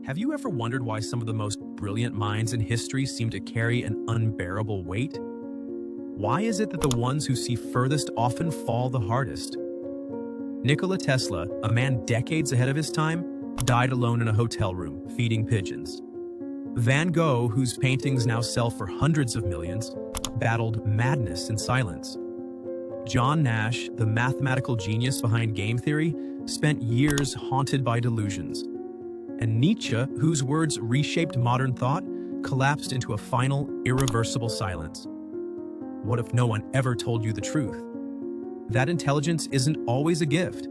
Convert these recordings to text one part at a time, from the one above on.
Have you ever wondered why some of the most brilliant minds in history seem to carry an unbearable weight? Why is it that the ones who see furthest often fall the hardest? Nikola Tesla, a man decades ahead of his time, died alone in a hotel room, feeding pigeons. Van Gogh, whose paintings now sell for hundreds of millions, battled madness in silence. John Nash, the mathematical genius behind game theory, spent years haunted by delusions. And Nietzsche, whose words reshaped modern thought, collapsed into a final, irreversible silence. What if no one ever told you the truth? That intelligence isn't always a gift.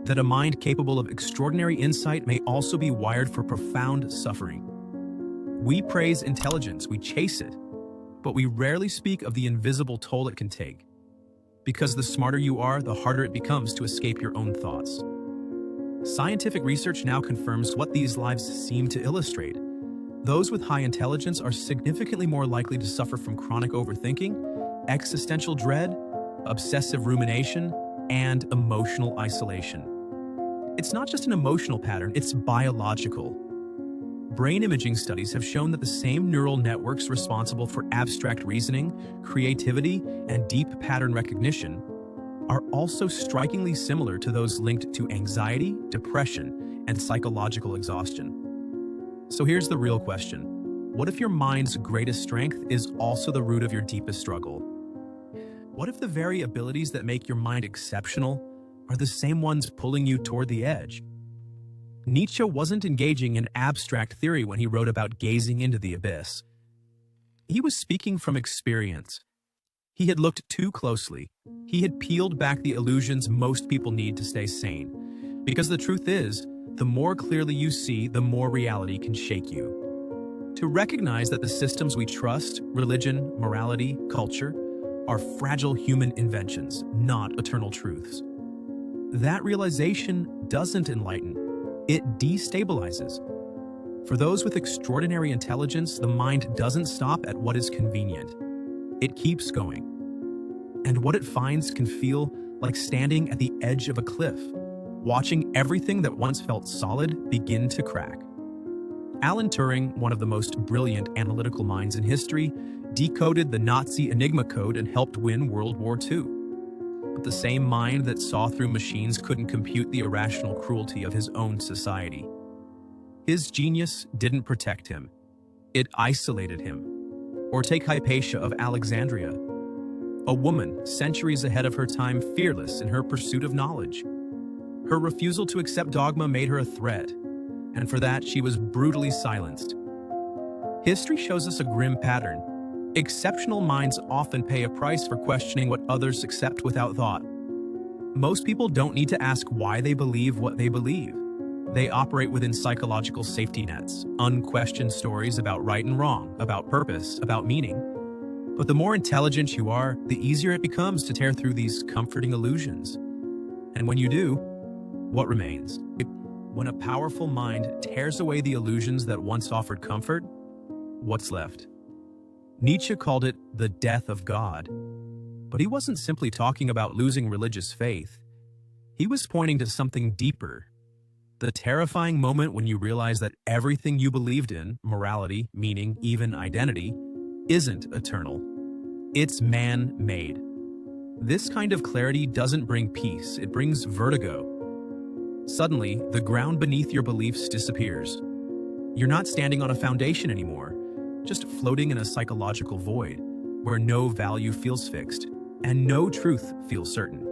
That a mind capable of extraordinary insight may also be wired for profound suffering. We praise intelligence, we chase it, but we rarely speak of the invisible toll it can take. Because the smarter you are, the harder it becomes to escape your own thoughts. Scientific research now confirms what these lives seem to illustrate. Those with high intelligence are significantly more likely to suffer from chronic overthinking, existential dread, obsessive rumination, and emotional isolation. It's not just an emotional pattern, it's biological. Brain imaging studies have shown that the same neural networks responsible for abstract reasoning, creativity, and deep pattern recognition are also strikingly similar to those linked to anxiety, depression, and psychological exhaustion. So here's the real question. What if your mind's greatest strength is also the root of your deepest struggle? What if the very abilities that make your mind exceptional are the same ones pulling you toward the edge? Nietzsche wasn't engaging in abstract theory when he wrote about gazing into the abyss. He was speaking from experience. He had looked too closely. He had peeled back the illusions most people need to stay sane. Because the truth is, the more clearly you see, the more reality can shake you. To recognize that the systems we trust, religion, morality, culture, are fragile human inventions, not eternal truths. That realization doesn't enlighten. It destabilizes. For those with extraordinary intelligence, the mind doesn't stop at what is convenient. It keeps going. And what it finds can feel like standing at the edge of a cliff, watching everything that once felt solid begin to crack. Alan Turing, one of the most brilliant analytical minds in history, decoded the Nazi Enigma code and helped win World War II. But the same mind that saw through machines couldn't compute the irrational cruelty of his own society. His genius didn't protect him. It isolated him. Or take Hypatia of Alexandria, a woman centuries ahead of her time, fearless in her pursuit of knowledge. Her refusal to accept dogma made her a threat, and for that she was brutally silenced. History shows us a grim pattern. Exceptional minds often pay a price for questioning what others accept without thought. Most people don't need to ask why they believe what they believe. They operate within psychological safety nets, unquestioned stories about right and wrong, about purpose, about meaning. But the more intelligent you are, the easier it becomes to tear through these comforting illusions. And when you do, what remains? When a powerful mind tears away the illusions that once offered comfort, what's left? Nietzsche called it the death of God. But he wasn't simply talking about losing religious faith. He was pointing to something deeper. The terrifying moment when you realize that everything you believed in, morality, meaning, even identity, isn't eternal. It's man-made. This kind of clarity doesn't bring peace, it brings vertigo. Suddenly, the ground beneath your beliefs disappears. You're not standing on a foundation anymore, just floating in a psychological void where no value feels fixed and no truth feels certain.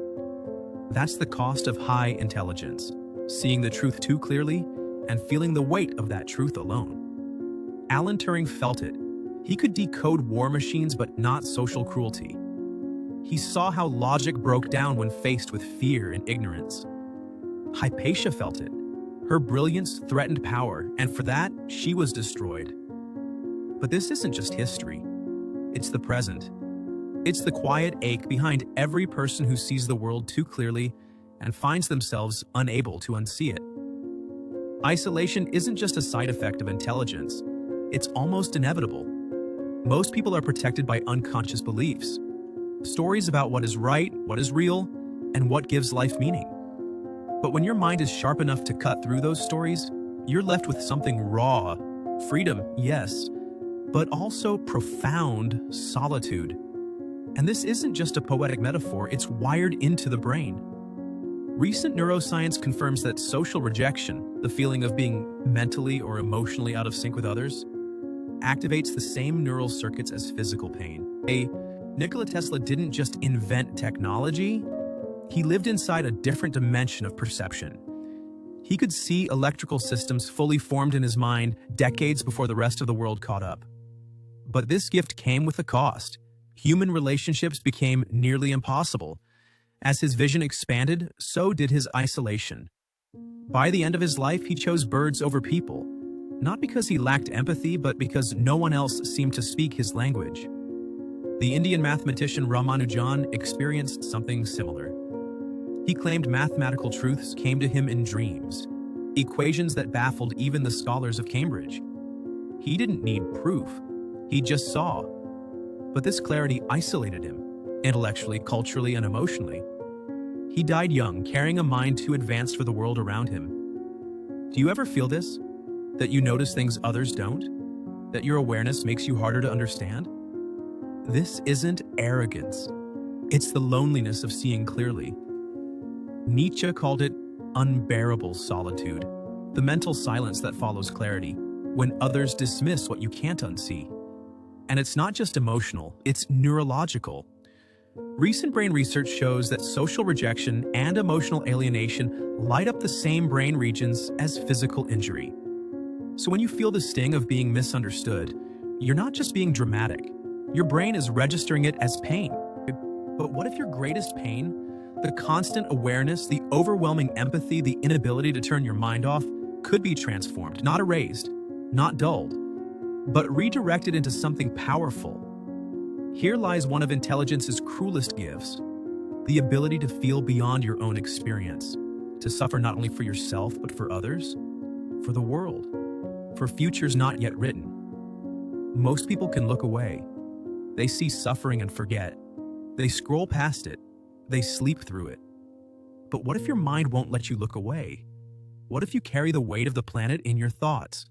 That's the cost of high intelligence, seeing the truth too clearly and feeling the weight of that truth alone. Alan Turing felt it. He could decode war machines but not social cruelty. He saw how logic broke down when faced with fear and ignorance. Hypatia felt it. Her brilliance threatened power, and for that, she was destroyed. But this isn't just history. It's the present. It's the quiet ache behind every person who sees the world too clearly and finds themselves unable to unsee it. Isolation isn't just a side effect of intelligence. It's almost inevitable. Most people are protected by unconscious beliefs. Stories about what is right, what is real, and what gives life meaning. But when your mind is sharp enough to cut through those stories, you're left with something raw. Freedom, yes, but also profound solitude. And this isn't just a poetic metaphor, it's wired into the brain. Recent neuroscience confirms that social rejection, the feeling of being mentally or emotionally out of sync with others, activates the same neural circuits as physical pain. Nikola Tesla didn't just invent technology, he lived inside a different dimension of perception. He could see electrical systems fully formed in his mind decades before the rest of the world caught up. But this gift came with a cost. Human relationships became nearly impossible. As his vision expanded, so did his isolation. By the end of his life, he chose birds over people, not because he lacked empathy, but because no one else seemed to speak his language. The Indian mathematician Ramanujan experienced something similar. He claimed mathematical truths came to him in dreams, equations that baffled even the scholars of Cambridge. He didn't need proof, he just saw. But this clarity isolated him, intellectually, culturally, and emotionally. He died young, carrying a mind too advanced for the world around him. Do you ever feel this? That you notice things others don't? That your awareness makes you harder to understand? This isn't arrogance. It's the loneliness of seeing clearly. Nietzsche called it unbearable solitude, the mental silence that follows clarity, when others dismiss what you can't unsee. And it's not just emotional, it's neurological. Recent brain research shows that social rejection and emotional alienation light up the same brain regions as physical injury. So when you feel the sting of being misunderstood, you're not just being dramatic. Your brain is registering it as pain. But what if your greatest pain, the constant awareness, the overwhelming empathy, the inability to turn your mind off, could be transformed, not erased, not dulled, but redirected into something powerful? Here lies one of intelligence's cruelest gifts, the ability to feel beyond your own experience, to suffer not only for yourself, but for others, for the world, for futures not yet written. Most people can look away. They see suffering and forget. They scroll past it. They sleep through it. But what if your mind won't let you look away? What if you carry the weight of the planet in your thoughts?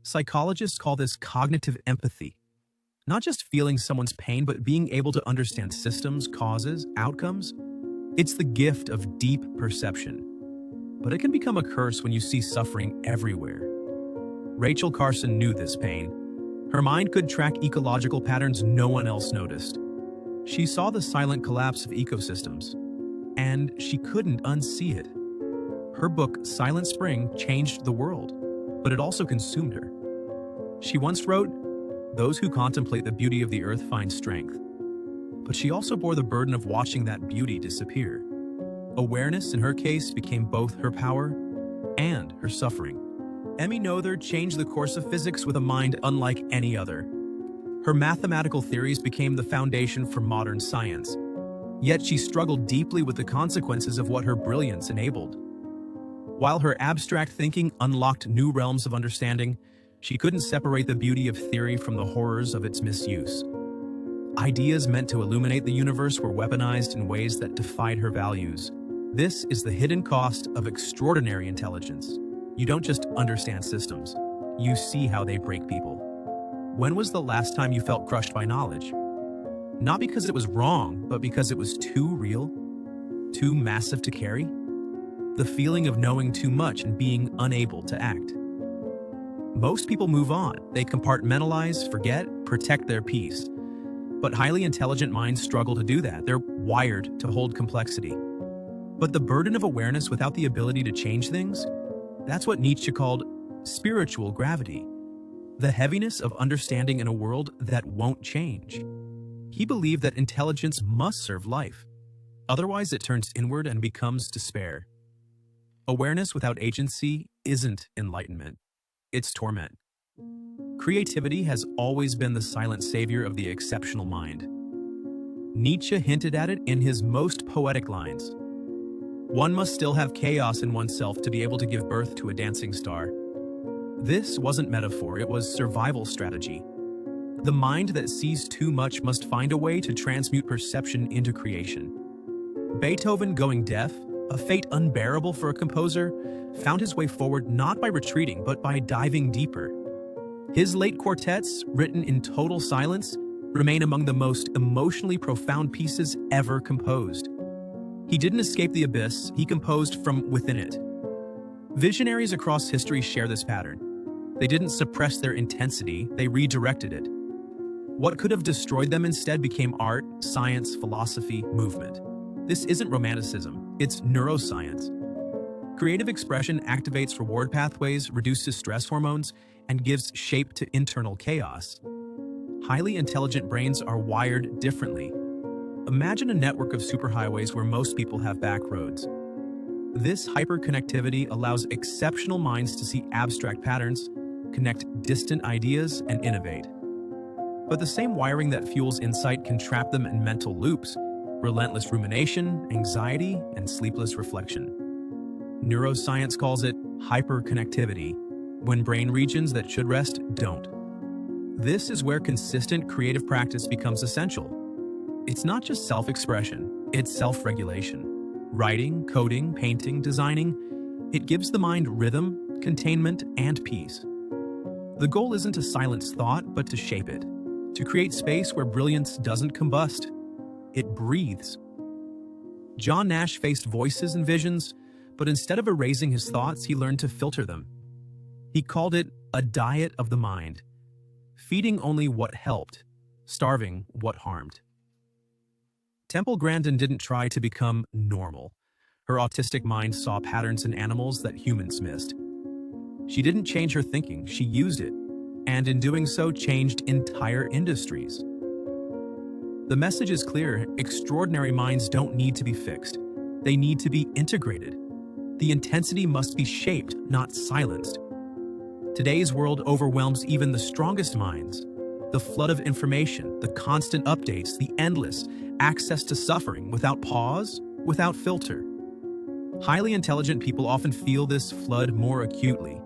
Psychologists call this cognitive empathy. Not just feeling someone's pain, but being able to understand systems, causes, outcomes. It's the gift of deep perception. But it can become a curse when you see suffering everywhere. Rachel Carson knew this pain. Her mind could track ecological patterns no one else noticed. She saw the silent collapse of ecosystems, and she couldn't unsee it. Her book, Silent Spring, changed the world, but it also consumed her. She once wrote, "Those who contemplate the beauty of the earth find strength." But she also bore the burden of watching that beauty disappear. Awareness, in her case, became both her power and her suffering. Emmy Noether changed the course of physics with a mind unlike any other. Her mathematical theories became the foundation for modern science. Yet she struggled deeply with the consequences of what her brilliance enabled. While her abstract thinking unlocked new realms of understanding, she couldn't separate the beauty of theory from the horrors of its misuse. Ideas meant to illuminate the universe were weaponized in ways that defied her values. This is the hidden cost of extraordinary intelligence. You don't just understand systems, you see how they break people. When was the last time you felt crushed by knowledge? Not because it was wrong, but because it was too real, too massive to carry? The feeling of knowing too much and being unable to act. Most people move on. They compartmentalize, forget, protect their peace. But highly intelligent minds struggle to do that. They're wired to hold complexity. But the burden of awareness without the ability to change things, that's what Nietzsche called spiritual gravity, the heaviness of understanding in a world that won't change. He believed that intelligence must serve life. Otherwise, it turns inward and becomes despair. Awareness without agency isn't enlightenment. It's torment. Creativity has always been the silent savior of the exceptional mind. Nietzsche hinted at it in his most poetic lines. One must still have chaos in oneself to be able to give birth to a dancing star. This wasn't metaphor, it was survival strategy. The mind that sees too much must find a way to transmute perception into creation. Beethoven going deaf a fate unbearable for a composer, found his way forward not by retreating but by diving deeper. His late quartets, written in total silence, remain among the most emotionally profound pieces ever composed. He didn't escape the abyss, he composed from within it. Visionaries across history share this pattern. They didn't suppress their intensity, they redirected it. What could have destroyed them instead became art, science, philosophy, movement. This isn't romanticism, it's neuroscience. Creative expression activates reward pathways, reduces stress hormones, and gives shape to internal chaos. Highly intelligent brains are wired differently. Imagine a network of superhighways where most people have back roads. This hyperconnectivity allows exceptional minds to see abstract patterns, connect distant ideas, and innovate. But the same wiring that fuels insight can trap them in mental loops, relentless rumination, anxiety, and sleepless reflection. Neuroscience calls it hyperconnectivity, when brain regions that should rest don't. This is where consistent creative practice becomes essential. It's not just self-expression, it's self-regulation. Writing, coding, painting, designing, it gives the mind rhythm, containment, and peace. The goal isn't to silence thought, but to shape it, to create space where brilliance doesn't combust, it breathes. John Nash faced voices and visions, but instead of erasing his thoughts, he learned to filter them. He called it a diet of the mind, feeding only what helped, starving what harmed. Temple Grandin didn't try to become normal. Her autistic mind saw patterns in animals that humans missed. She didn't change her thinking, she used it, and in doing so changed entire industries. The message is clear: extraordinary minds don't need to be fixed. They need to be integrated. The intensity must be shaped, not silenced. Today's world overwhelms even the strongest minds. The flood of information, the constant updates, the endless access to suffering without pause, without filter. Highly intelligent people often feel this flood more acutely.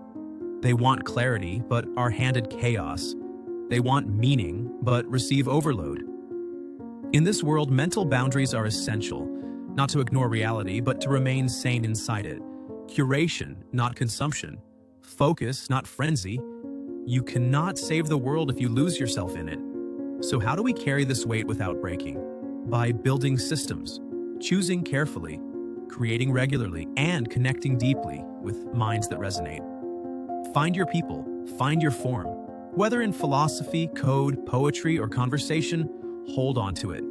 They want clarity, but are handed chaos. They want meaning, but receive overload. In this world, mental boundaries are essential, not to ignore reality, but to remain sane inside it. Curation, not consumption. Focus, not frenzy. You cannot save the world if you lose yourself in it. So how do we carry this weight without breaking? By building systems, choosing carefully, creating regularly, and connecting deeply with minds that resonate. Find your people, find your form. Whether in philosophy, code, poetry, or conversation, hold on to it.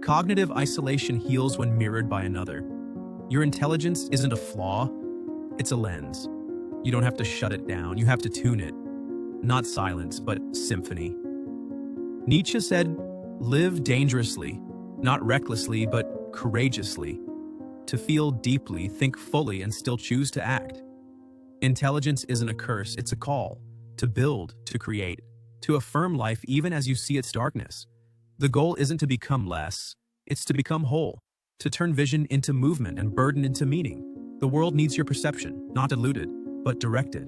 Cognitive isolation heals when mirrored by another. Your intelligence isn't a flaw, it's a lens. You don't have to shut it down, you have to tune it. Not silence, but symphony. Nietzsche said, "Live dangerously, not recklessly, but courageously. To feel deeply, think fully, and still choose to act." Intelligence isn't a curse, it's a call. To build, to create, to affirm life even as you see its darkness. The goal isn't to become less, it's to become whole. To turn vision into movement and burden into meaning. The world needs your perception, not diluted, but directed.